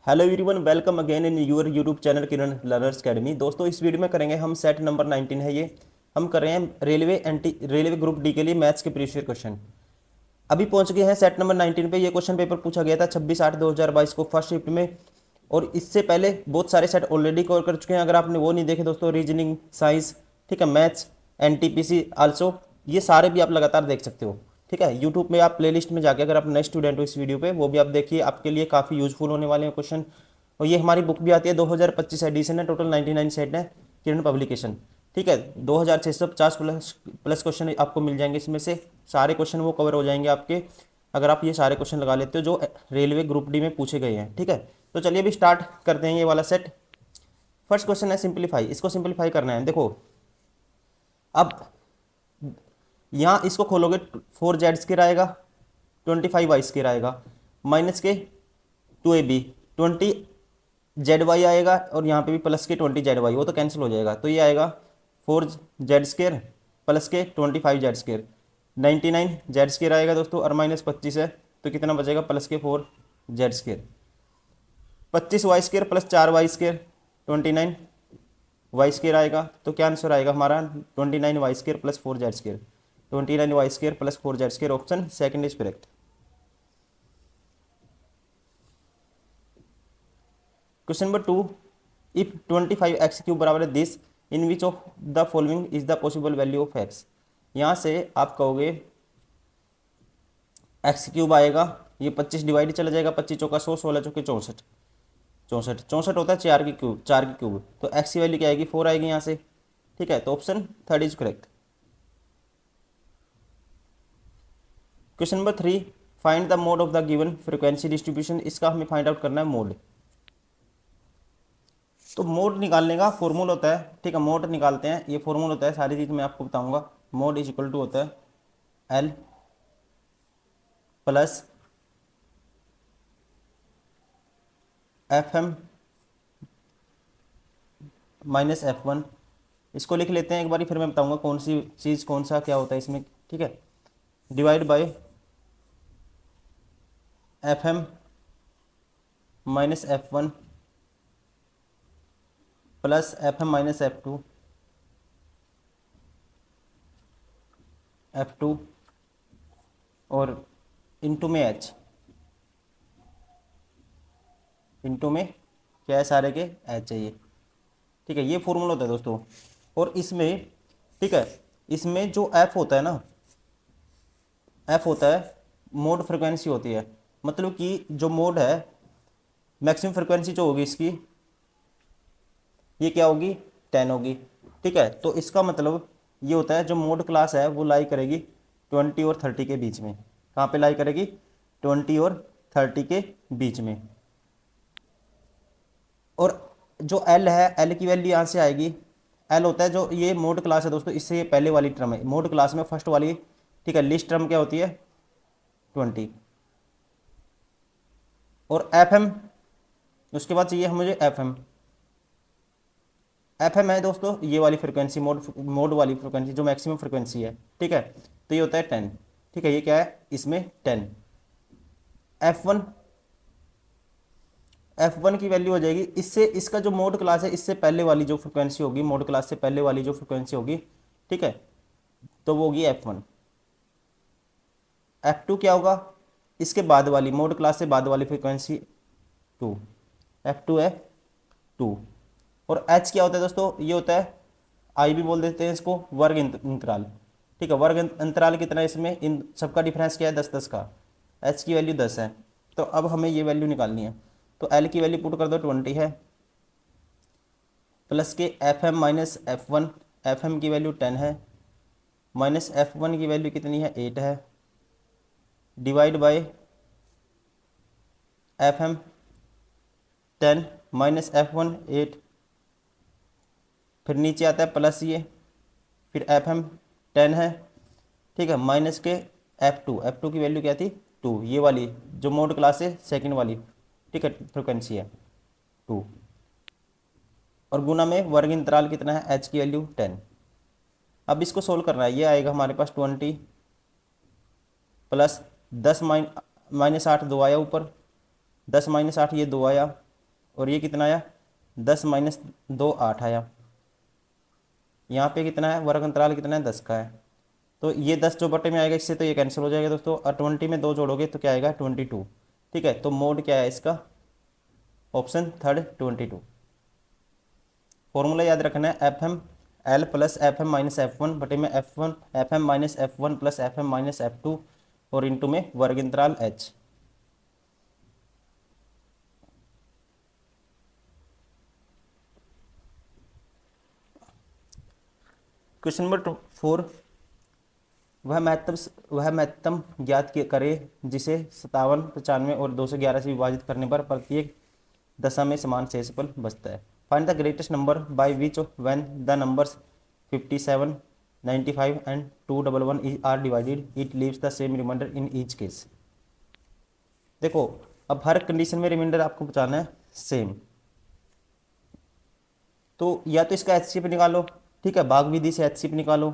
Hello everyone, welcome again in your YouTube channel Kiran learners academy. दोस्तों, इस video में करेंगे हम सेट नंबर 19 है ये। हम कर रहे हैं रेलवे ग्रुप डी के लिए मैथ्स के प्रीवियस क्वेश्चन। अभी पहुंच गए हैं सेट नंबर 19 पे। ये क्वेश्चन पेपर पूछा गया था 26/8/2022 को फर्स्ट शिफ्ट में, और इससे पहले बहुत सारे सेट ऑलरेडी कवर कर चुके हैं। अगर आपने वो नहीं देखे दोस्तों, रीजनिंग, साइंस, ठीक है, मैथ्स, एनटीपीसी आल्सो, ये सारे भी आप लगातार देख सकते हो। ठीक है, यूट्यूब में आप प्लेलिस्ट में जाके, अगर आप नए स्टूडेंट हो इस वीडियो पे, वो भी आप देखिए, आपके लिए काफ़ी यूजफुल होने वाले हैं क्वेश्चन। और ये हमारी बुक भी आती है, 2025 एडिशन है, टोटल 99 सेट है, किरण पब्लिकेशन। ठीक है, 2650 प्लस प्लस क्वेश्चन आपको मिल जाएंगे। इसमें से सारे क्वेश्चन वो कवर हो जाएंगे आपके, अगर आप ये सारे क्वेश्चन लगा लेते हो जो रेलवे ग्रुप डी में पूछे गए हैं। ठीक है, तो चलिए अभी स्टार्ट करते हैं ये वाला सेट। फर्स्ट क्वेश्चन है सिंप्लीफाई। इसको सिंप्लीफाई करना है। देखो, अब यहाँ इसको खोलोगे, 4z स्क्वायर आएगा, 25y स्क्वायर आएगा, माइनस के 2ab, 20zy आएगा, और यहाँ पे भी प्लस के 20zy, वो तो कैंसिल हो जाएगा। तो ये आएगा 4z स्क्वायर प्लस के 25z स्क्वायर, 99z स्क्वायर आएगा दोस्तों, और माइनस 25 है तो कितना बचेगा, प्लस के 4z square, 25y square plus 4y square, 29y square आएगा। तो क्या आंसर आएगा हमारा, 29y square plus 4z square, 29y square plus 4z square, option second is correct. Question number 2, if 25x cube बराबर है this, in which of the following is the possible value of x। यहाँ से आप कहोगे x cube आएगा, ये 25 divide चला जाएगा, 25 चौका 100, 16 चौके 64, 64 होता है 4 की क्यूब, 4 की क्यूब, तो एक्स की वैल्यू क्या आएगी, 4 आएगी यहाँ से। ठीक है, तो option third is correct. Question number 3, find the mode of the given frequency distribution. इसका हमें फाइंड आउट करना है मोड। तो मोड निकालने का फॉर्मूला होता है, ठीक है, मोड निकालते हैं, ये फॉर्मूला होता है, सारी चीज़ मैं आपको बताऊंगा। मोड इज इक्वल टू होता है L plus F M minus F one. इसको लिख लेते हैं एक बारी, फिर मैं बताऊंगा कौन सी चीज़ कौन सा क्या होता है इसमें। ठीक है, divide by F M minus F one plus F M minus F two और इंटू में एच, इंटू में क्या है, सारे के एच चाहिए। ठीक है, ये फॉर्मूला होता है दोस्तों। और इसमें, ठीक है, इसमें जो एफ होता है ना, एफ होता है मोड फ्रिक्वेंसी होती है, मतलब कि जो मोड है, मैक्सिमम फ्रिक्वेंसी जो होगी इसकी, ये क्या होगी, 10 होगी। ठीक है, तो इसका मतलब ये होता है जो मोड क्लास है वो लाई करेगी 20 और 30 के बीच में। कहाँ पे लाई करेगी, 20 और 30 के बीच में। और जो एल है, एल की वैल्यू यहाँ से आएगी, एल होता है जो ये मोड क्लास है दोस्तों, इससे ये पहले वाली टर्म है मोड क्लास में, फर्स्ट वाली। ठीक है, लिस्ट टर्म क्या होती है, 20, और एफ एम, उसके बाद चाहिए मुझे एफ एम। एफ एम है दोस्तों ये वाली फ्रिक्वेंसी, मोड वाली फ्रिक्वेंसी जो मैक्सिमम फ्रिक्वेंसी है। ठीक है, तो ये होता है 10। ठीक है, ये क्या है, इसमें 10। एफ वन, एफ वन की वैल्यू हो जाएगी, इससे इसका जो मोड क्लास है, इससे पहले वाली जो फ्रिक्वेंसी होगी, मोड क्लास से पहले वाली जो फ्रिक्वेंसी होगी, ठीक है, तो वो होगी एफ वन। एफ टू क्या होगा, इसके बाद वाली, मोड क्लास से बाद वाली फ्रिक्वेंसी, 2, एफ टू है 2। और एच क्या होता है दोस्तों, ये होता है, आई भी बोल देते हैं इसको, वर्ग अंतराल। ठीक है, वर्ग अंतराल कितना है इसमें, इन सबका डिफरेंस क्या है, 10-10 का। एच की वैल्यू 10 है, तो अब हमें ये वैल्यू निकालनी है। तो एल की वैल्यू पुट कर दो, 20 है, प्लस के F M minus F one, F M की वैल्यू 10 है, माइनस एफ वन की वैल्यू कितनी है, 8 है, divide by F M 10 minus F one 8, फिर नीचे आता है प्लस ये, फिर एफ एम 10 है, ठीक है, माइनस के एफ टू की वैल्यू क्या थी, 2, ये वाली जो मोड क्लास है सेकंड वाली, ठीक है, फ्रिक्वेंसी है 2, और गुना में वर्ग अंतराल कितना है, एच की वैल्यू 10। अब इसको सोल्व करना है, ये आएगा हमारे पास 20 प्लस 10 माइनस 8 2 आया ऊपर, 10 माइनस 8 ये 2 आया, और ये कितना आया 10 माइनस 2 8 आया। यहाँ पे कितना है वर्ग अंतराल कितना है 10 का है। तो ये 10 जो बटे में आएगा इससे तो ये कैंसिल हो जाएगा दोस्तों, और 20 में 2 जोड़ोगे तो क्या आएगा 22। ठीक है, तो मोड क्या है इसका, ऑप्शन थर्ड 22। फॉर्मूला याद रखना है F M L plus F M minus F one बटे में F M minus F one plus F M minus F two और इंटू में वर्ग अंतराल एच। क्वेश्चन नंबर 4, वह महत्तम ज्ञात करे जिसे 57 95 और 211 से विभाजित करने पर प्रत्येक दशा में समान शेषफल बचता है। Find the greatest number by which when the numbers 57 95 and 211 are divided it leaves the same remainder in each case. देखो अब हर कंडीशन में रिमाइंडर आपको बचाना है सेम, तो या तो इसका एचसीएफ निकालो, ठीक है, भाग विधि से एचसीएफ निकालो,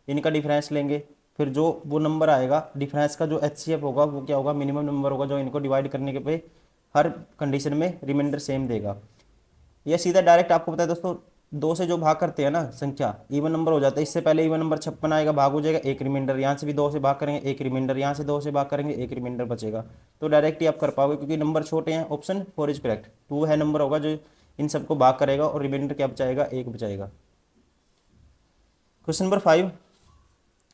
इनका डिफरेंस लेंगे, फिर जो वो नंबर आएगा डिफरेंस का जो एचसीएफ होगा वो क्या होगा मिनिमम नंबर होगा जो इनको डिवाइड करने के पे हर कंडीशन में रिमाइंडर सेम देगा। या सीधा डायरेक्ट आपको पता है दोस्तों, 2 से जो भाग करते हैं ना संख्या इवन नंबर हो जाता है। इससे पहले इवन नंबर 56 आएगा, भाग हो जाएगा, एक रिमाइंडर, यहाँ से भी 2 से भाग करेंगे एक रिमाइंडर, यहाँ से 2 से भाग करेंगे एक रिमाइंडर बचेगा। तो डायरेक्ट ही आप कर पाओगे क्योंकि नंबर छोटे हैं। Option 4 is correct. 2 है नंबर होगा जो इन सबको भाग करेगा और रिमाइंडर क्या बचाएगा, एक बचाएगा। क्वेश्चन नंबर 5,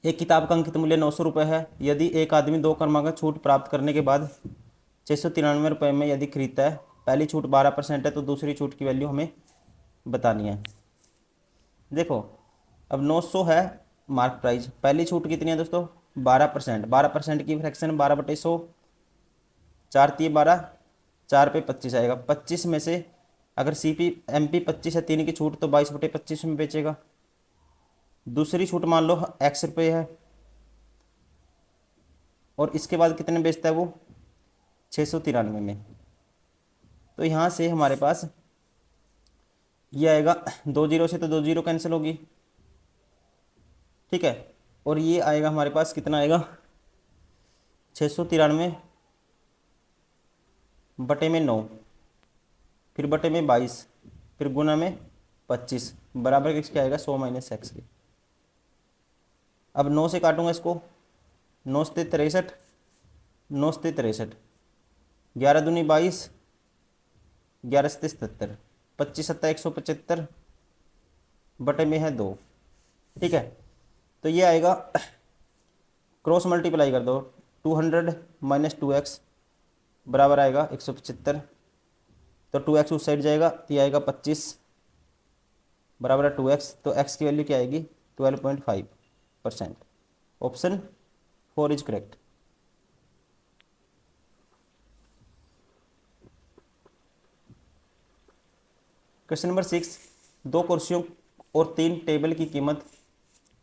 एक किताब का अंकित मूल्य 900 रुपये है। यदि एक आदमी 2 क्रमांक छूट प्राप्त करने के बाद 693 रुपये में यदि खरीदता है, पहली छूट 12% है तो दूसरी छूट की वैल्यू हमें बतानी है। देखो अब 900 है मार्क प्राइस, पहली छूट कितनी है दोस्तों 12%। 12% की फ्रैक्शन 12/100, 4 × 12, 4 पे 25 आएगा। 25 में से अगर CP MP 25 है 3 की छूट तो 22/25 में बेचेगा। दूसरी छूट मान लो X रुपये है और इसके बाद कितने बेचता है वो 693 में। तो यहाँ से हमारे पास ये आएगा 2 जीरो से तो 2 जीरो कैंसिल होगी, ठीक है, और ये आएगा हमारे पास कितना आएगा 693 बटे में 9, फिर बटे में 22, फिर गुना में 25 बराबर किसके आएगा 100 - x के। अब 9 से काटूंगा इसको, 9 से 63, 9 से 63, 11 दूनी 22, 11 से 77, 25 × 7 175 बटे में है 2, ठीक है। तो ये आएगा क्रॉस मल्टीप्लाई कर दो 200 - 2x बराबर आएगा 175, तो 2x उस साइड जाएगा तो ये आएगा 25 बराबर है 2x, तो x की वैल्यू क्या आएगी 12.5%। Option 4 is correct. Question number 6, 2 कुर्सियों और 3 टेबल की कीमत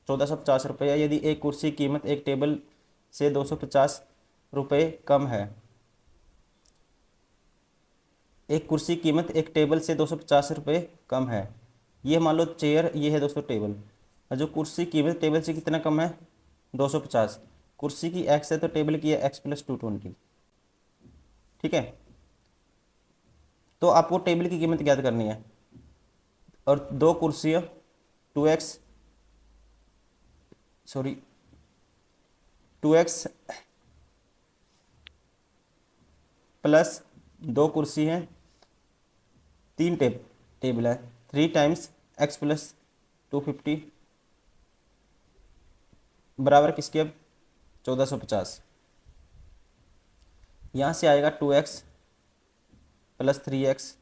1450 रुपये है। यदि एक कुर्सी की कीमत एक टेबल से 250 रुपये कम है, एक कुर्सी की कीमत एक टेबल से 250 रुपये कम है। ये मान लो चेयर, ये है दोस्तों टेबल, और जो कुर्सी की कीमत टेबल से कितना कम है 250, कुर्सी की x है तो टेबल की है x + 220, ठीक है। तो आपको टेबल की कीमत ज्ञात करनी है और 2 कुर्सियाँ 2x प्लस 2 कुर्सी हैं 3 टेबल है 3 × x + 250 बराबर किसके अब 1450। यहाँ से आएगा 2x + 3x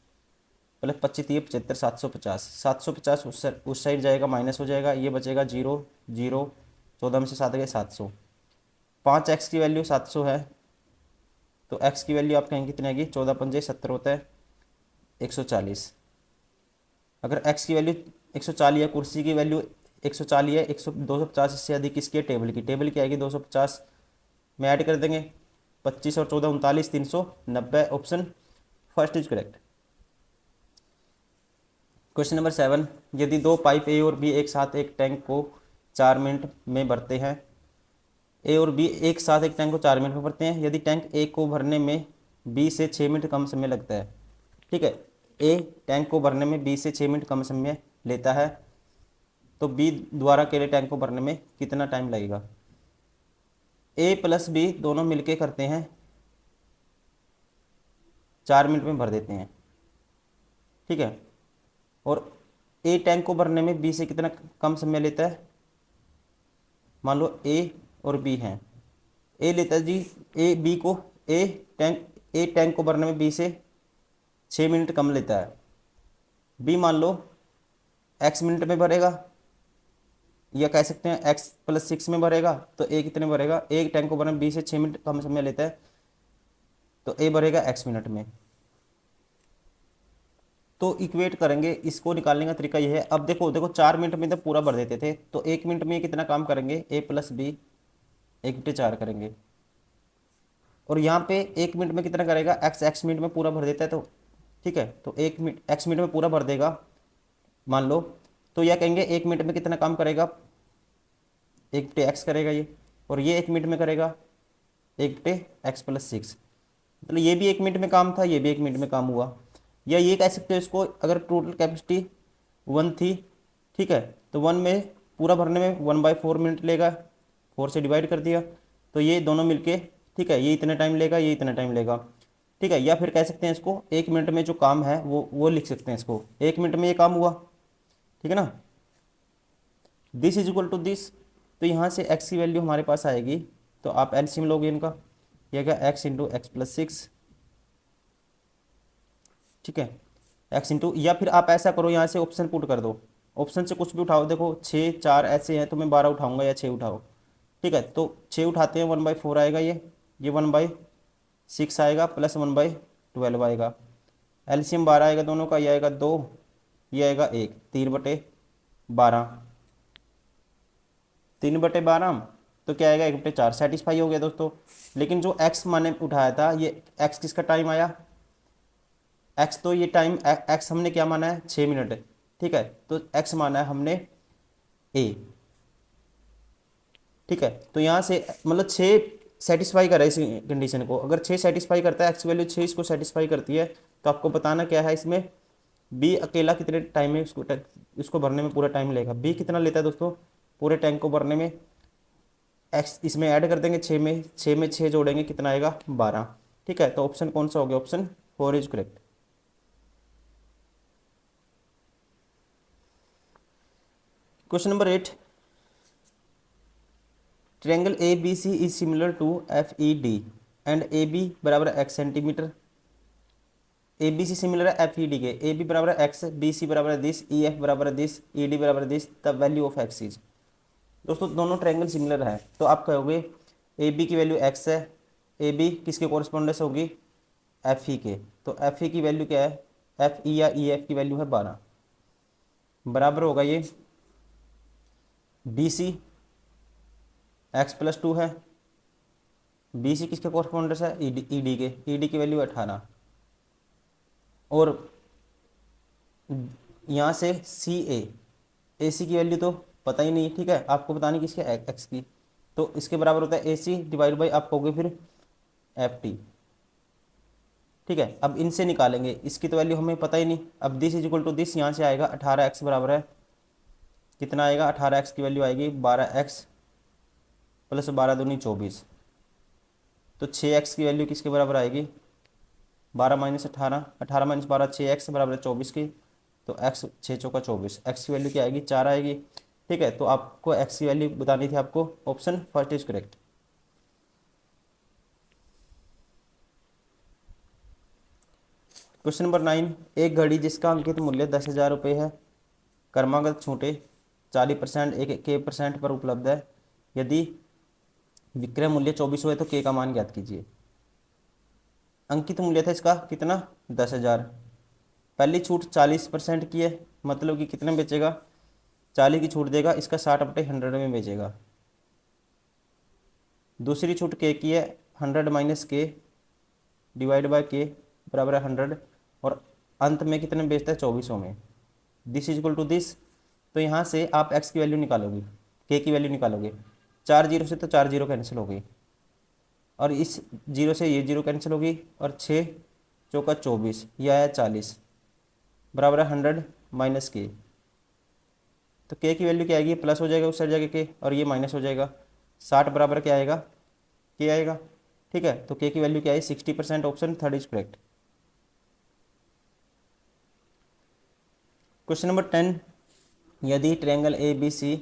+ 25 × 75 750, 750 उस साइड जाएगा माइनस हो जाएगा, ये बचेगा 0 0, 14 में से 7 गए 700। 5x की वैल्यू 700 है तो x की वैल्यू आप कहेंगे कितनी आएगी 14 × 5 = 70 होता है 140। अगर x की वैल्यू 140 है, कुर्सी की वैल्यू 140 है, 250 इससे अधिक किसकी है टेबल की आएगी 250 में ऐड कर देंगे 25 और 14 39 390। Option first is correct. Question number 7, यदि 2 पाइप A और B एक साथ एक टैंक को 4 मिनट में भरते हैं, A और B एक साथ एक टैंक को 4 मिनट में भरते हैं, यदि टैंक A को भरने में B से 6 मिनट कम समय लगता है, ठीक है। ए टैंक को भरने में बी से 6 मिनट कम समय लेता है, तो बी द्वारा अकेले टैंक को भरने में कितना टाइम लगेगा। ए प्लस बी दोनों मिलके करते हैं, 4 मिनट में भर देते हैं, ठीक है। और ए टैंक को भरने में बी से कितना कम समय लेता है। मान लो ए और बी हैं, ए लेता है जी ए बी को, ए टैंक को भरने में बी से 6 मिनट कम लेता है। बी मान लो एक्स मिनट में भरेगा, या कह सकते हैं एक्स प्लस 6 में भरेगा, तो ए कितने भरेगा। ए टैंक को भरने में बी से 6 मिनट कम समय लेता है, तो ए भरेगा एक्स मिनट में। तो इक्वेट करेंगे, इसको निकालने का तरीका यह है। अब देखो देखो 4 मिनट में तो पूरा भर देते थे, तो 1 मिनट में ये कितना काम करेंगे, ए प्लस बी 1/4 करेंगे। और यहाँ पे 1 मिनट में कितना करेगा, एक्स मिनट में पूरा भर देता है, तो ठीक है। तो 1 मिनट एक्स मिनट में पूरा भर देगा मान लो, तो यह कहेंगे 1 मिनट में कितना काम करेगा, 1/x करेगा ये। और ये 1 मिनट में करेगा 1/x+6। मतलब ये भी 1 मिनट में काम था, ये भी 1 मिनट में काम हुआ। या ये कह सकते हो इसको, अगर टोटल कैपेसिटी 1 थी, ठीक है, तो 1 में पूरा भरने में 1/4 मिनट लेगा, 4 से डिवाइड कर दिया, तो ये दोनों मिलके, ठीक है, ये इतना टाइम लेगा, ये इतना टाइम लेगा, ठीक है। या फिर कह सकते हैं इसको 1 मिनट में जो काम है वो लिख सकते हैं इसको, 1 मिनट में ये काम हुआ, ठीक है ना। This is equal to this, तो यहाँ से x की वैल्यू हमारे पास आएगी, तो आप एलसीएम लोगे इनका, यह क्या x/x+6, ठीक है, x इंटू, या फिर आप ऐसा करो यहाँ से ऑप्शन पुट कर दो, ऑप्शन से कुछ भी उठाओ, देखो 6 4 ऐसे हैं, तो मैं 12 उठाऊंगा या 6 उठाओ, ठीक है। तो 6 उठाते हैं 1/4 आएगा, ये 1/6 आएगा, प्लस 1/12 आएगा। एलसीएम 12 आएगा दोनों का, ये आएगा 2, ये आएगा 1, 3/12, 3/12, तो क्या आएगा 1/4, सेटिस्फाई हो गया दोस्तों। लेकिन जो x माने उठाया था, ये x किसका टाइम आया, x तो ये टाइम x हमने क्या माना है 6 मिनट, ठीक है, तो x माना है हमने a, ठीक है। तो यहाँ से मतलब 6 सेटिस्फाई कर रहा है इस कंडीशन को, अगर 6 सेटिस्फाई करता है, x वैल्यू 6 इसको सेटिस्फाई करती है, तो आपको बताना क्या है इसमें, b अकेला कितने टाइम में उसको भरने में पूरा टाइम लेगा। b कितना लेता है दोस्तों पूरे टैंक को भरने में, x इसमें ऐड कर देंगे, 6 जोड़ेंगे, कितना आएगा 12, ठीक है। तो ऑप्शन कौन सा हो गया, option 4 is correct. Question number 8, triangle A B C is similar to F E D and A B बराबर x centimetre. A B C similar है एफ ई डी के, ए बी बराबर है x, बी सी बराबर है this, E F बराबर है this, E D बराबर है this, the value of x is. दोस्तों दोनों ट्रायंगल सिमिलर है, तो आप कहोगे ए बी की वैल्यू x है, ए बी किसके कॉरस्पॉन्डेंस होगी, एफ ई के, तो एफ ई की वैल्यू क्या है, एफ ई या ई एफ की वैल्यू है 12, बराबर होगा ये बी सी x+2 है, बी सी किसके कॉरस्पॉन्डेंस है, ई डी के, ई डी की वैल्यू 18। और यहाँ से ए सी की वैल्यू तो पता ही नहीं, ठीक है, आपको बतानी किसकी, एक्स की, तो इसके बराबर होता है ए सी डिवाइड बाई आप कहोगे फिर एफ टी, ठीक है। अब इनसे निकालेंगे, इसकी तो वैल्यू हमें पता ही नहीं। अब this is equal to this, यहाँ से आएगा 18x बराबर है कितना आएगा, 18x की वैल्यू आएगी 12x प्लस 12 दूनी 24, तो 6x की वैल्यू किसके बराबर आएगी, 12 माइनस 18, 18 माइनस 12 6x बराबर है 24 की, तो x 6 चौका 24, x की वैल्यू क्या आएगी 4 आएगी, ठीक है। तो आपको x की वैल्यू बतानी थी आपको, option first is correct. Question number 9, एक घड़ी जिसका अंकित मूल्य 10,000 रुपये है, क्रमागत छूटे 40% एक k% पर उपलब्ध है, यदि विक्रय मूल्य 24 हुए तो k का मान ज्ञात कीजिए। अंकित मूल्य था इसका कितना 10,000, पहली छूट 40% की है, मतलब कि कितने बेचेगा 40 की छूट देगा, इसका 60/100 में बेचेगा। दूसरी छूट k की है, 100 minus k divide by k बराबर है 100, और अंत में कितने में बेचता है 2400 में। This is equal to this, तो यहाँ से आप x की वैल्यू निकालोगे, k की वैल्यू निकालोगे, 4 जीरो से तो 4 जीरो कैंसिल हो गई, और इस जीरो से ये जीरो कैंसिल होगी, और 6 चौका 24, यह आया 40, बराबर है 100 माइनस के। तो के की वैल्यू क्या आएगी, प्लस हो जाएगा उस साइड जाके के, और ये माइनस हो जाएगा। 60 बराबर क्या आएगा, के आएगा। ठीक है, तो के की वैल्यू क्या है 60%। Option third is correct. Question number 10, यदि triangle A B C,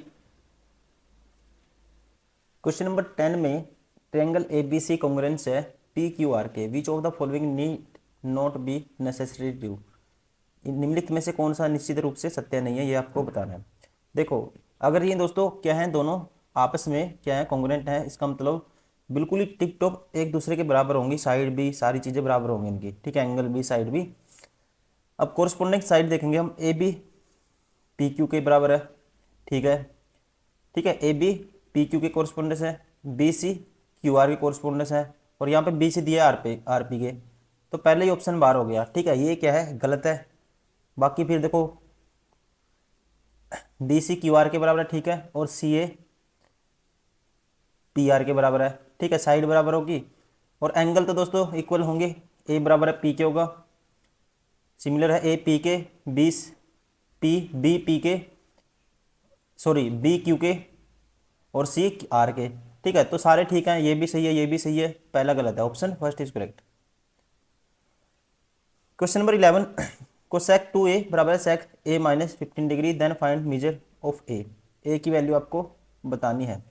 question number 10 में triangle A B C congruence है पी क्यू आर के, which of the following need not be necessary due, निम्नलिखित में से कौन सा निश्चित रूप से सत्य नहीं है, ये आपको बताना है। देखो, अगर ये दोस्तों क्या है, दोनों आपस में क्या है, कॉन्ग्रुएंट है, इसका मतलब बिल्कुल ही टिप टॉप एक दूसरे के बराबर होंगी, साइड भी सारी चीज़ें बराबर होंगी इनकी। ठीक है, एंगल भी साइड भी। अब कोरस्पोंडिंग साइड देखेंगे हम, ए बी पी क्यू के बराबर है। ठीक है, ठीक है, ए बी पी क्यू के कोरस्पोंडेंस है, बी सी क्यू आर के कोरस्पोंडेंस है, और यहाँ पे बी सी दिया आर पी के। तो पहले ही ऑप्शन बाहर हो गया। ठीक है, ये क्या है, गलत है। बाकी फिर देखो, डी सी क्यू आर के बराबर है, ठीक है, और सी ए पी आर के बराबर है। ठीक है, साइड बराबर होगी, और एंगल तो दोस्तों इक्वल होंगे। ए बराबर है पी के होगा, सिमिलर है ए पी के, बीस पी बी पी के, सॉरी बी क्यू के, और सी आर के। ठीक है, तो सारे ठीक हैं, ये भी सही है, ये भी सही है, पहला गलत है, option first is correct. Question number 11, cosec 2a बराबर है sec a minus 15 degree, then find measure of A की वैल्यू आपको बतानी है।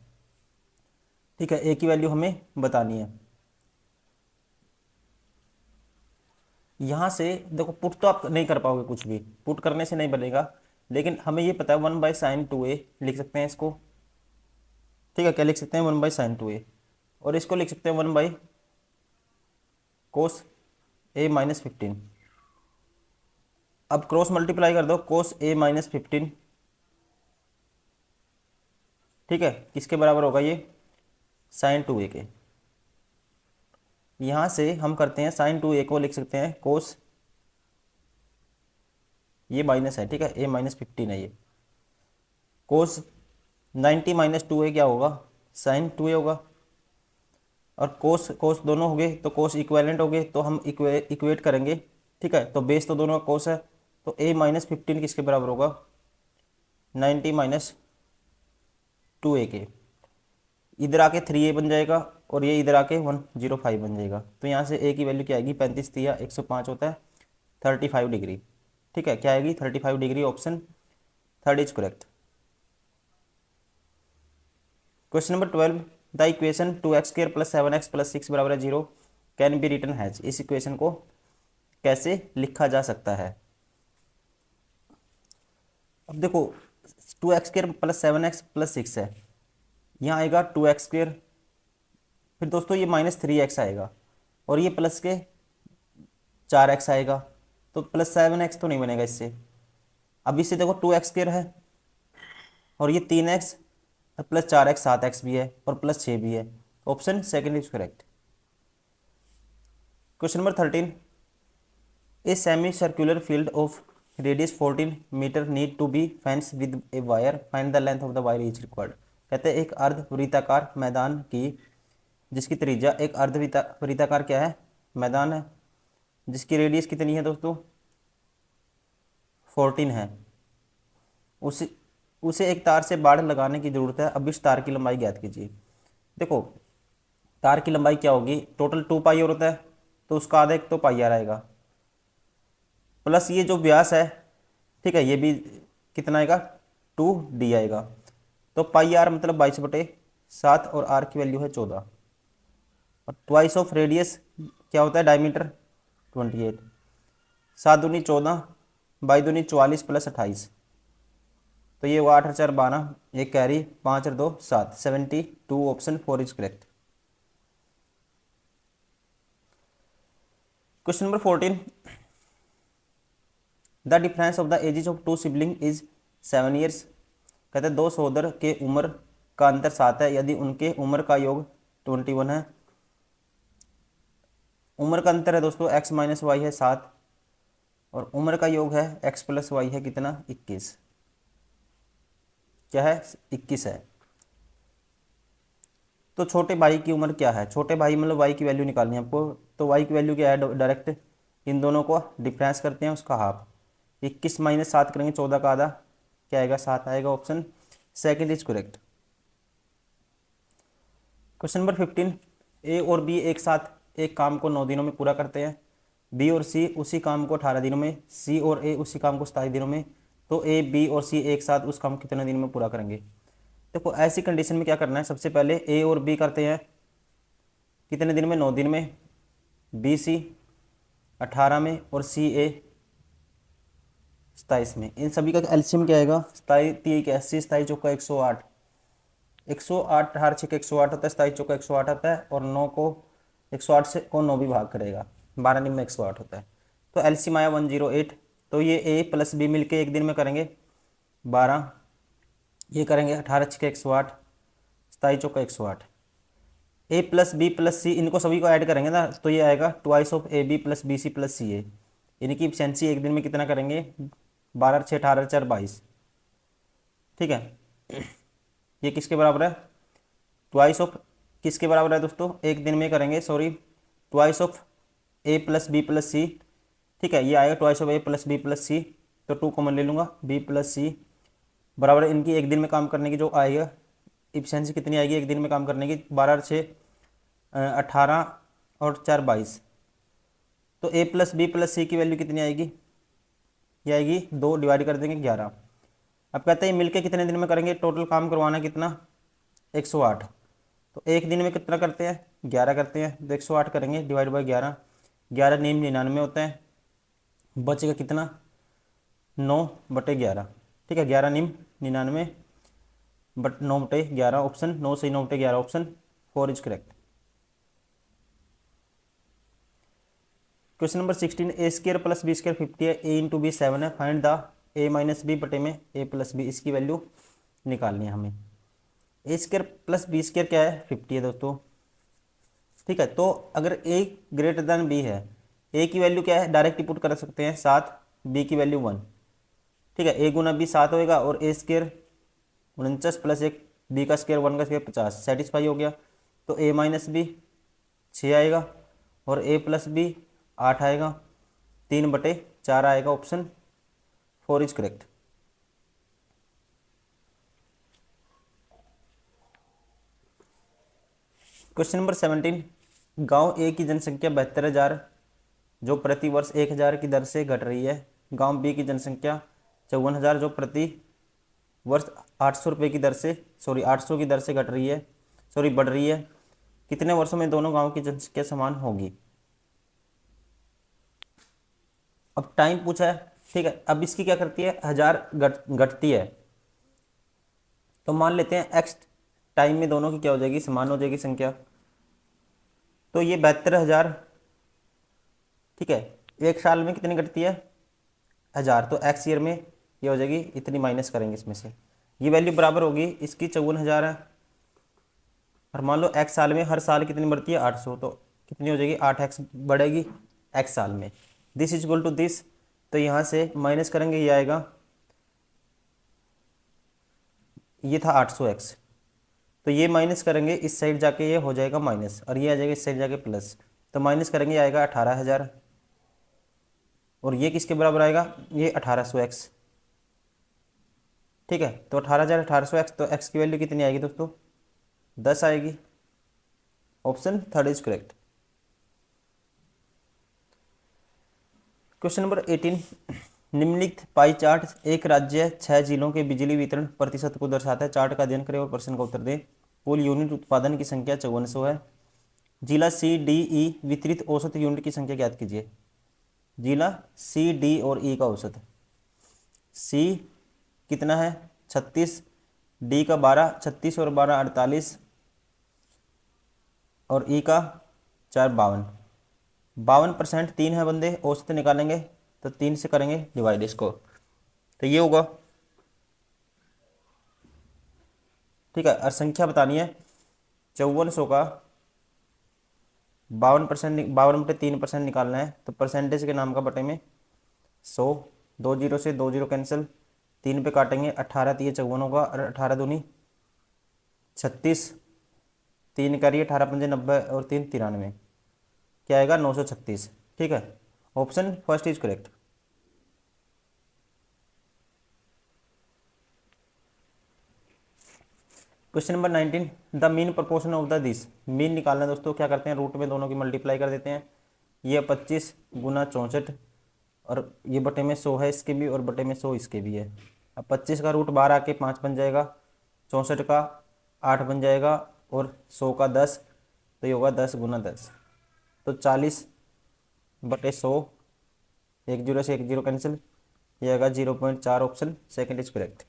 ठीक है, ए की वैल्यू हमें बतानी है। यहाँ से देखो, पुट तो आप नहीं कर पाओगे, कुछ भी पुट करने से नहीं बनेगा, लेकिन हमें ये पता है 1/sin2a लिख सकते हैं इसको। ठीक है, क्या लिख सकते हैं, 1/sin2a, और इसको लिख सकते हैं 1/cos a-15। अब क्रॉस मल्टीप्लाई कर दो, cos a-15। ठीक है, किसके बराबर होगा ये, sin2a के। यहाँ से हम करते हैं sin2a को लिख सकते हैं कोस, ये माइनस है, ठीक है, a-15 है ये, कोस 90 - 2a क्या होगा, sin2a होगा, और कोस कोस दोनों हो गए तो कोस इक्वेलेंट हो गए, तो हम इक्वेट करेंगे। ठीक है, तो बेस तो दोनों का कोस है, तो a-15 किसके बराबर होगा, 90 - 2a के। इधर आके 3a बन जाएगा, और ये इधर आके 105 बन जाएगा। तो यहाँ से a की वैल्यू क्या आएगी, 35 तिया 105 होता है, 35 डिग्री। ठीक है, क्या आएगी, 35 degree, option third is correct. Question number 12, the equation 2x² + 7x + 6 बराबर है 0 कैन बी रिटन हैज, इस इक्वेशन को कैसे लिखा जा सकता है। अब देखो, 2x² + 7x + 6 है, यहाँ आएगा 2x², फिर दोस्तों ये -3x आएगा, और ये प्लस के 4x आएगा, तो +7x तो नहीं बनेगा इससे। अब इससे देखो 2x² है, और ये 3x और +4x 7x भी है, और +6 भी है, option second is correct. Question number 13, a semi circular field of radius 14 metre need to be fence with a wire, find the length of the wire is required. कहते हैं एक अर्ध वृत्ताकार मैदान की, जिसकी त्रिज्या, एक अर्ध वृत्ताकार क्या है, मैदान है, जिसकी रेडियस कितनी है दोस्तों, 14 है, उसे उसे एक तार से बाड़ लगाने की जरूरत है। अब इस तार की लंबाई ज्ञात कीजिए। देखो, तार की लंबाई क्या होगी, टोटल 2 पाई होता है, तो उसका आधा एक तो पाई आर आएगा, प्लस ये जो व्यास है, ठीक है, ये भी कितना आएगा, 2d आएगा, तो पाई आर मतलब 22/7, और आर की वैल्यू है 14, और ट्वाइस ऑफ रेडियस क्या होता है, डायमीटर 28, 7 दूनी 14, 22 दूनी 44 + 28, तो ये हुआ 8 और 4 12, एक कैरी, 5 और 2 7, 72, option 4 is correct. Question number 14, the difference of the ages of 2 sibling is 7 years. कहते हैं 2 सहोदर के उम्र का अंतर 7 है, यदि उनके उम्र का योग 21 है। उम्र का अंतर है दोस्तों x - y है 7, और उम्र का योग है x + y है कितना, 21, क्या है, 21 है। तो छोटे भाई की उम्र क्या है, छोटे भाई मतलब y की वैल्यू निकालनी है आपको, तो y की वैल्यू क्या है, डायरेक्ट इन दोनों को डिफरेंस करते हैं, उसका हाफ, 21 माइनस 7 करेंगे 14 का आधा, क्या आएगा 7 आएगा, option second is correct. Question number 15, ए और बी एक साथ एक काम को 9 दिनों में पूरा करते हैं, बी और सी उसी काम को 18 दिनों में, सी और ए उसी काम को 27 दिनों में, तो ए बी और सी एक साथ उस काम को कितने दिन में पूरा करेंगे। देखो ऐसी कंडीशन में क्या करना है, सबसे पहले ए और बी करते हैं कितने दिन में, 9 दिन में, बी सी 18 में और सी ए 27 में। इन सभी का एलसीएम क्या आएगा, 27 27 चौका 108, 108 18 6 108 होता है, 27 चौका 108 आता है, और 9 को 108 से को 9 भी भाग करेगा, 12 दिन में 108 होता है, तो एलसीएम आया 108। तो ये ए प्लस बी मिलके एक दिन में करेंगे 12, ये करेंगे 18 6 108, 27 चौका 108, A plus B plus C इनको सभी को ऐड करेंगे ना, तो ये आएगा twice of A B plus B C plus C A, इनकी एफिशिएंसी एक दिन में कितना करेंगे, 12 6 18 4 22, ठीक है। ये किसके बराबर है, ट्वाइस ऑफ किसके बराबर है दोस्तों, एक दिन में करेंगे, sorry, twice of A plus B plus C, ठीक है, ये आएगा twice of A plus B plus C, तो 2 कॉमन ले लूँगा, बी प्लस सी बराबर इनकी एक दिन में काम करने की जो आएगा इफिशिएंसी कितनी आएगी एक दिन में काम करने की, 12 6 18 और 4 22, तो ए प्लस बी प्लस सी की वैल्यू कितनी आएगी, ये आएगी 2 डिवाइड कर देंगे 11। अब कहते हैं मिलके कितने दिन में करेंगे, टोटल काम करवाना कितना 108, तो एक दिन में कितना करते हैं 11 करते हैं, तो 108 करेंगे डिवाइड बाई 11, 11 नीम 99 होता है, बचेगा कितना 9/11, ठीक है, 11 नीम 99 बट 9/11 ऑप्शन 9 से 9/11 option 4 is correct. Question number 16, A square plus B square 50 है, ए इंटू बी 7 है, find the A minus B बटे में ए प्लस बी, इसकी वैल्यू निकालनी है हमें। A square plus B square क्या है 50 है दोस्तों, ठीक है, तो अगर ए ग्रेटर देन बी है, ए की वैल्यू क्या है डायरेक्ट पुट कर सकते हैं 7, बी की वैल्यू 1, ठीक है, ए गुना बी 7 होएगा, और ए स्केयर 49 प्लस 1 बी का स्केयर 1 का स्केयर 50 सेटिस्फाई हो गया, तो ए माइनस बी 6 आएगा और ए प्लस बी 8 आएगा, 3/4 आएगा, option 4 is correct. Question number 17, गांव ए की जनसंख्या 72,000 जो प्रति वर्ष 1,000 की दर से घट रही है, गांव बी की जनसंख्या 54,000 जो प्रति वर्ष 800 रुपये की दर से, सॉरी 800 की दर से घट रही है, सॉरी बढ़ रही है, कितने वर्षों में दोनों गांव की जनसंख्या समान होगी। अब टाइम पूछा है, ठीक है, अब इसकी क्या करती है 1000 घटती है, तो मान लेते हैं एक्स टाइम में दोनों की क्या हो जाएगी समान हो जाएगी संख्या, तो ये 72,000, ठीक है, एक साल में कितनी घटती है 1000, तो एक्स ईयर में ये हो जाएगी इतनी, माइनस करेंगे इसमें से, ये वैल्यू बराबर होगी इसकी 54,000 है, और मान लो एक्स साल में हर साल कितनी बढ़ती है 800, तो कितनी हो जाएगी 8x बढ़ेगी एक्स साल में, this is equal to this, तो यहाँ से माइनस करेंगे ये आएगा, ये था 800x, तो ये माइनस करेंगे इस साइड जाके ये हो जाएगा माइनस, और ये आ जाएगा इस साइड जाके प्लस, तो माइनस करेंगे आएगा 18,000, और ये किसके बराबर आएगा ये 1800x, ठीक है, तो 18,000 1800x, तो x की वैल्यू कितनी आएगी दोस्तों 10 आएगी, option 3 is correct. Question number 18, निम्नलिखित पाई चार्ट एक राज्य 6 जिलों के बिजली वितरण प्रतिशत को दर्शाता है, चार्ट का अध्ययन करें और प्रश्न का उत्तर दें। कुल यूनिट उत्पादन की संख्या 5400 है, जिला सी डी ई वितरित औसत यूनिट की संख्या ज्ञात कीजिए। जिला सी डी और ई का औसत, सी कितना है 36, डी का 12 36 और 12 48, और ई का 4 52, 52% 3 है बंदे, औसत निकालेंगे तो 3 से करेंगे डिवाइड इसको, तो ये होगा, ठीक है, और संख्या बतानी है 5400 का 52%, 52/3% निकालना है, तो परसेंटेज के नाम का बटे में 100, 2 जीरो से 2 जीरो कैंसिल, 3 पे काटेंगे 18 तो ये 54 होगा, और 18 दूनी 36, 3 करिए 18 पंजे 90 और 3 93, क्या आएगा 936, ठीक है, option first is correct. Question number 19, the mean proportion of the this. Mean निकालना है दोस्तों, क्या करते हैं, रूट में दोनों की मल्टीप्लाई कर देते हैं। ये 25 गुना 64, और ये बटे में 100 है इसके भी, और बटे में 100 इसके भी है। अब 25 का रूट 12 आके 5 बन जाएगा, 64 का 8 बन जाएगा, और 100 का 10, तो ये होगा 10 गुना 10, तो 40 बटे 100, एक जीरो से एक जीरो कैंसिल, ये आएगा 0.4, option second is correct.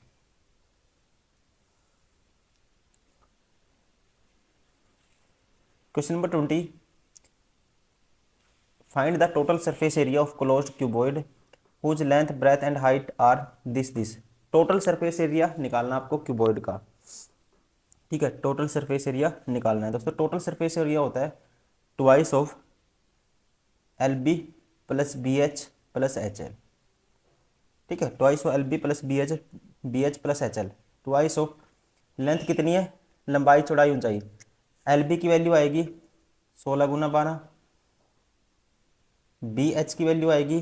Question number 20, find the total surface area of closed cuboid whose length breadth and height are this. Total surface area निकालना आपको क्यूबॉइड का, ठीक है। टोटल सरफेस एरिया निकालना है दोस्तों। टोटल सरफेस एरिया होता है twice of L B plus B H plus H L, ठीक है। Twice of L B plus B H plus H L, twice of length कितनी है, लंबाई चौड़ाई ऊंचाई। एल बी की वैल्यू आएगी 16 गुना 12, बी एच की वैल्यू आएगी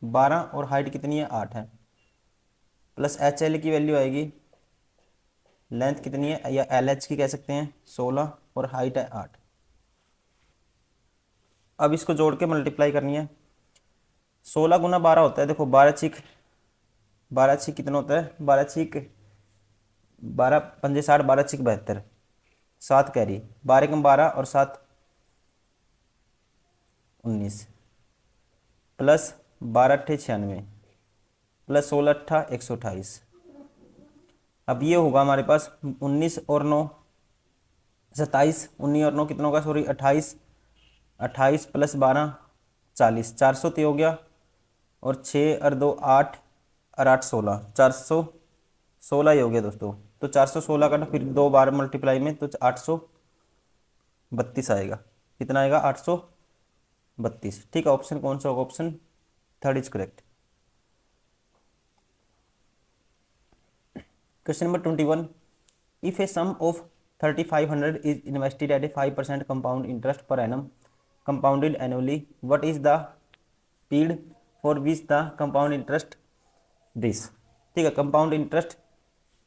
12, और हाइट कितनी है 8 है, प्लस एच एल की वैल्यू आएगी, लेंथ कितनी है, या एल एच की कह सकते हैं 16, और हाइट है 8। अब इसको जोड़ के मल्टीप्लाई करनी है। 16 गुना 12 होता है, देखो 12 छीक कितना होता है, 12 छीक 12 पंजे 60, 12 छीक 72, 7 कैरी, 12 कम 12 और 7 19, प्लस 12 अट्ठे 96, प्लस 16 अट्ठा 128। अब ये होगा हमारे पास 19 और 9 27, 19 और 9 कितना होगा, सॉरी 28, 28 प्लस 12 40, 400 तो हो गया, और 6 और 2 8, और 8 16, 416 ही हो गया दोस्तों। तो 416 का ना फिर 2 बार मल्टीप्लाई में, तो 832 आएगा। कितना आएगा, 832, ठीक है। ऑप्शन कौन सा होगा, option third is correct. Question number 21, if a sum of 3500 is invested at a 5% compound interest per annum compounded annually, what is the period for which the compound interest this, ठीक है। Compound interest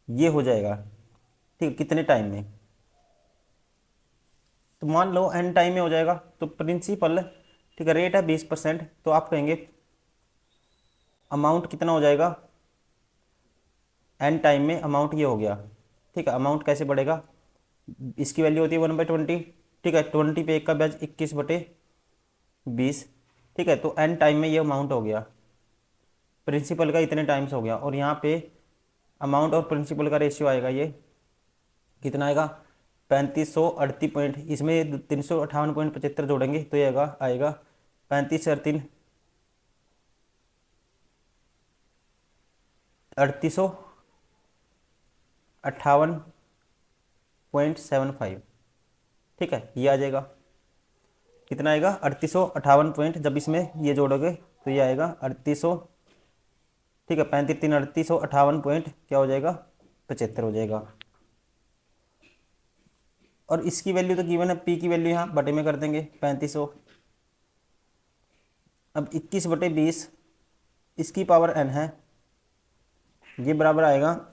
ये हो जाएगा, ठीक है, कितने time में, तो मान लो एन टाइम में हो जाएगा। तो प्रिंसिपल, ठीक है, रेट है 20%, तो आप कहेंगे अमाउंट कितना हो जाएगा, एन टाइम में अमाउंट ये हो गया, ठीक है। अमाउंट कैसे बढ़ेगा, इसकी वैल्यू होती है 1/20, ठीक है। 20 पे 1 का ब्याज 21/20, ठीक है। तो एन टाइम में ये अमाउंट हो गया, प्रिंसिपल का इतने टाइम्स हो गया, और यहाँ पे अमाउंट और प्रिंसिपल का रेशियो आएगा, ये कितना आएगा 3538 पॉइंट, इसमें 358.75 जोड़ेंगे तो ये आएगा 35 और 3 3858.75, ठीक है। ये आ जाएगा, कितना आएगा 3858 पॉइंट, जब इसमें ये जोड़ोगे तो ये आएगा 3800, ठीक है। 35 3 3858 पॉइंट क्या हो जाएगा, 75 हो जाएगा। और इसकी वैल्यू तो गिवन है, पी की वैल्यू यहाँ बटे में कर देंगे 3500। अब 21/20 इसकी पावर n है, ये बराबर आएगा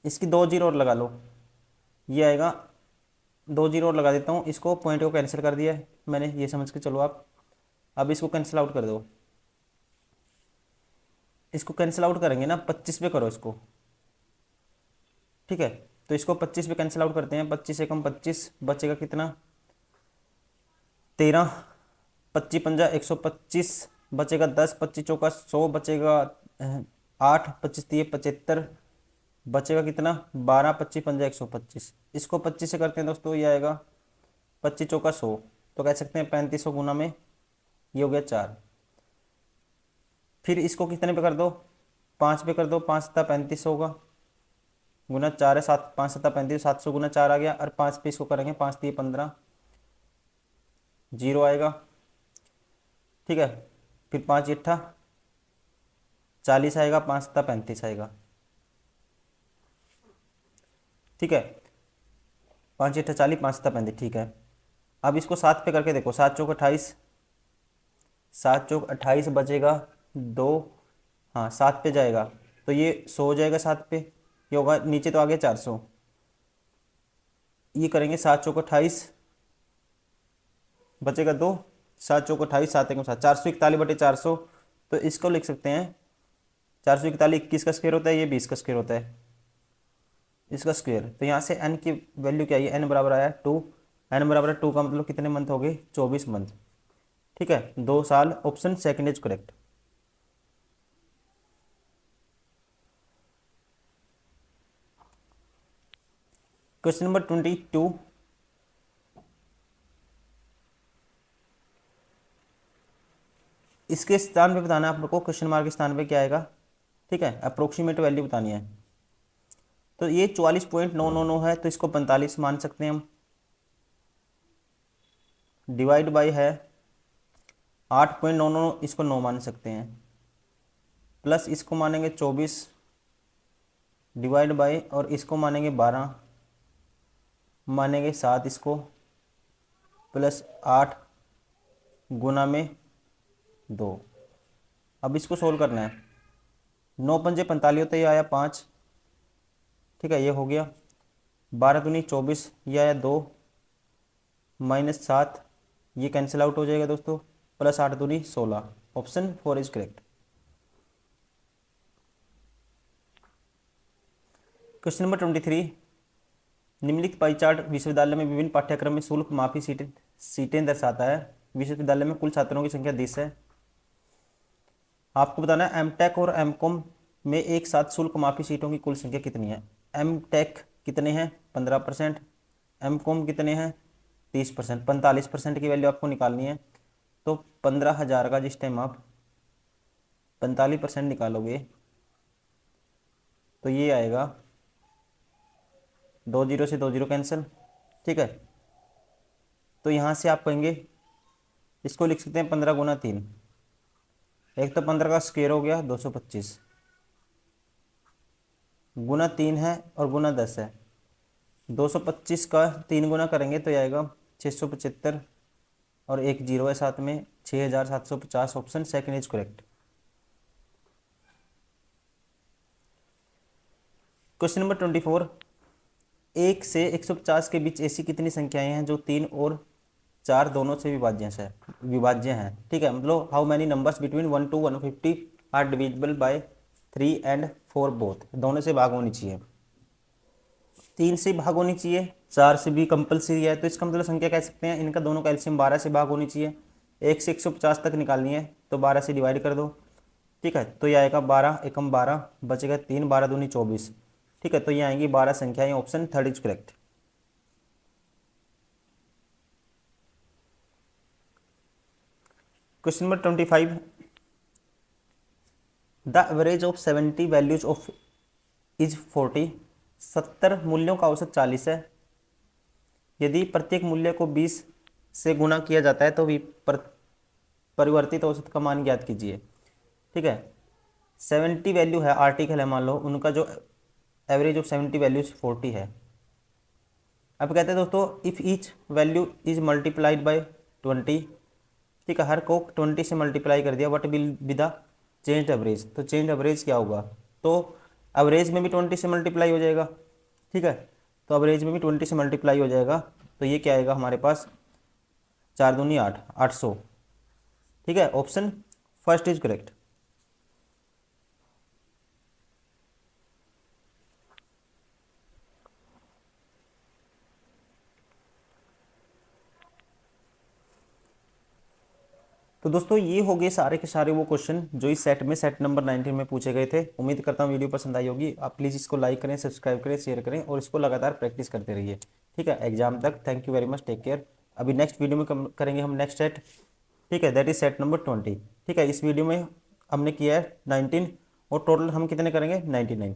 इसकी 2 जीरो और लगा लो, ये आएगा 2 जीरो और लगा देता हूँ, इसको पॉइंट को कैंसिल कर दिया है मैंने, ये समझ के चलो आप। अब इसको कैंसिल आउट कर दो, इसको कैंसिल आउट करेंगे ना, 25 पे करो इसको, ठीक है। तो इसको 25 पे कैंसिल आउट करते हैं, 25 से कम 25 बचेगा कितना, 13, 25 पंजा 125 बचेगा 10, 25 चौका 100 बचेगा 8, 25 3 75 बचेगा कितना 12, 25 पंजा 125। इसको 25 से करते हैं दोस्तों, ये आएगा 25 चौका 100, तो कह सकते हैं 3500 गुना में ये हो गया 4। फिर इसको कितने पे कर दो, 5 पे कर दो, 5 सत्ता 3500 होगा, गुना 4 है 7, 5 सत्ता 35, 700 गुना 4 आ गया, और 5 पे इसको करेंगे 5 3 15, जीरो आएगा, ठीक है। फिर 5 अट्ठा 40 आएगा, 5 सत्ता 35 आएगा, ठीक है। 5 अट्ठा 40, 5 सत्ता 35, ठीक है। अब इसको 7 पे करके देखो, 7 चौक 28, 7 चौक 28 बचेगा 2, हाँ 7 पे जाएगा तो ये 100 हो जाएगा 7 पे, ये होगा, नीचे तो आ गया 400, ये करेंगे 7 चौक 28, बचेगा 2, 7 चौक 28, 7 एकम 7, 441/400। तो इसको लिख सकते हैं 441 21 का स्क्वायर होता है, ये 20 का स्क्वायर होता है, इसका स्क्वायर। तो यहाँ से एन की वैल्यू क्या है, एन बराबर आया 2, एन बराबर 2 का मतलब कितने मंथ हो गए, 24 मंथ। ठीक है, 2 साल, option second is correct. Question number 22, इसके स्थान पे बताना है आप लोग को, क्वेश्चन मार्क के स्थान पे क्या आएगा। ठीक है, अप्रोक्सीमेट वैल्यू बतानी है। तो ये 44.999 है, तो इसको 45 मान सकते हैं हम। डिवाइड बाई है 8.999, इसको 9 मान सकते हैं। प्लस इसको मानेंगे 24 डिवाइड बाई, और इसको मानेंगे 12, मानेंगे 7 इसको, प्लस 8 गुना में 2। अब इसको सोल्व करना है। 9 पंजे 45 होता है, ये आया 5। ठीक है, ये हो गया। 12 दूनी 24, ये आया 2, माइनस 7, ये कैंसिल आउट हो जाएगा दोस्तों, प्लस 8 दूनी 16। Option 4 is correct. Question number 23, निम्नलिखित पाई चार्ट विश्वविद्यालय में विभिन्न पाठ्यक्रम में शुल्क माफी सीटें दर्शाता है। विश्वविद्यालय में कुल छात्रों की संख्या 10 है। आपको बताना है एमटेक और एमकॉम में एक साथ शुल्क माफी सीटों की कुल संख्या कितनी है। एमटेक कितने हैं, 15%, एमकॉम कितने हैं, 30%, 45% की वैल्यू आपको निकालनी है। तो 15,000 का जिस टाइम आप 45% निकालोगे तो ये आएगा 2 जीरो से 2 जीरो कैंसिल। ठीक है, तो यहाँ से आप कहेंगे, इसको लिख सकते हैं 15 गुना 3, एक तो 15 का स्क्वायर हो गया 225, गुना 3 है और गुना 10 है। 225 का 3 गुना करेंगे तो आएगा 675, और एक जीरो है साथ में, 6750। Option second is correct. Question number 24, 1 से 150 के बीच ऐसी कितनी संख्याएं हैं जो 3 और 4 दोनों से विभाज्य हैं। ठीक है, मतलब how many numbers between 1 to 150 are divisible by 3 and 4 both, दोनों से भाग होनी चाहिए। 3 से भाग होनी चाहिए, 4 से भी कंपलसरी है, तो इसका मतलब संख्या कह सकते हैं इनका दोनों का एलसीएम 12 से भाग होनी चाहिए। 1 से 150 तक निकालनी है तो 12 से डिवाइड कर दो। ठीक है, तो ये आएगा 12 एकम 12, बचेगा 3, 12 दूनी 24। ठीक है, तो ये आएंगी 12 संख्याएं। Option third is correct. Question number 25, the average of 70 values of is 40, 70 मूल्यों का औसत 40 है। यदि प्रत्येक मूल्य को 20 से गुणा किया जाता है तो भी परिवर्तित औसत का मान ज्ञात कीजिए। ठीक है, 70 वैल्यू है, आर्टिकल है मान लो, उनका जो एवरेज ऑफ 70 वैल्यूज 40 है। अब कहते हैं दोस्तों, if each value is multiplied by 20, ठीक है, हर को 20 से मल्टीप्लाई कर दिया, what will be the change average. तो चेंज एवरेज क्या होगा, तो एवरेज में भी 20 से मल्टीप्लाई हो जाएगा। ठीक है, तो एवरेज में भी 20 से मल्टीप्लाई हो जाएगा, तो ये क्या आएगा हमारे पास, 4 दूनी 8, 800। ठीक है, ऑप्शन फर्स्ट इज करेक्ट। तो दोस्तों ये हो गए सारे के सारे वो क्वेश्चन जो इस सेट में, सेट नंबर 19 में पूछे गए थे। उम्मीद करता हूँ वीडियो पसंद आई होगी। आप प्लीज़ इसको लाइक करें, सब्सक्राइब करें, शेयर करें और इसको लगातार प्रैक्टिस करते रहिए। ठीक है, एग्जाम तक। Thank you very much, take care. अभी नेक्स्ट वीडियो में करेंगे हम नेक्स्ट सेट। ठीक है, दैट इज सेट नंबर 20। ठीक है, इस वीडियो में हमने किया है 19 और टोटल हम कितने करेंगे, 99।